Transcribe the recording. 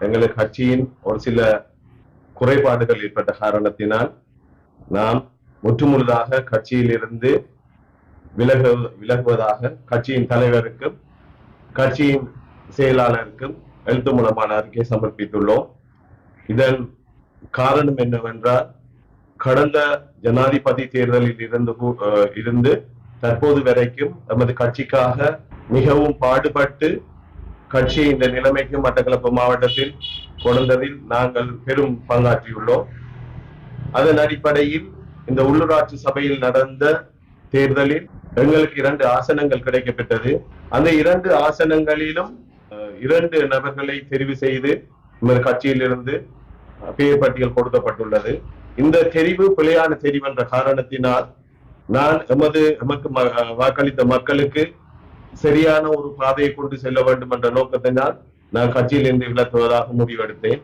எங்களுக்கு கட்சியின் ஒரு சில குறைபாடுகள் ஏற்பட்ட காரணத்தினால் நாம் முற்றுமுழுதாக கட்சியிலிருந்து விலகுவதாக கட்சியின் தலைவருக்கும் கட்சியின் செயலாளருக்கும் எழுத்து மூலமான அறிக்கை சமர்ப்பித்துள்ளோம். இதன் காரணம் என்னவென்றால், கடந்த ஜனாதிபதி தேர்தலில் இருந்து தற்போது வரைக்கும் நமது கட்சிக்காக மிகவும் பாடுபட்டு கட்சியை இந்த நிலைமைக்கு மட்டக்களப்பு மாவட்டத்தில் கொண்டதில் நாங்கள் பெரும் பங்காற்றியுள்ளோம். அதன் அடிப்படையில் இந்த உள்ளூராட்சி சபையில் நடந்த தேர்தலில் எங்களுக்கு 2 ஆசனங்கள் கிடைக்கப்பெற்றது. அந்த 2 ஆசனங்களிலும் 2 நபர்களை தெரிவு செய்து நமது கட்சியிலிருந்து பெயர் பட்டியல் கொடுக்கப்பட்டுள்ளது. இந்த தெரிவு பிழையான தெரிவு என்ற காரணத்தினால் நான் எமக்கு வாக்களித்த மக்களுக்கு சரியான ஒரு பாதையை கொண்டு செல்ல வேண்டும் என்ற நோக்கத்தினால் நான் கட்சியிலிருந்து விலகுவதாக முடிவெடுத்தேன்.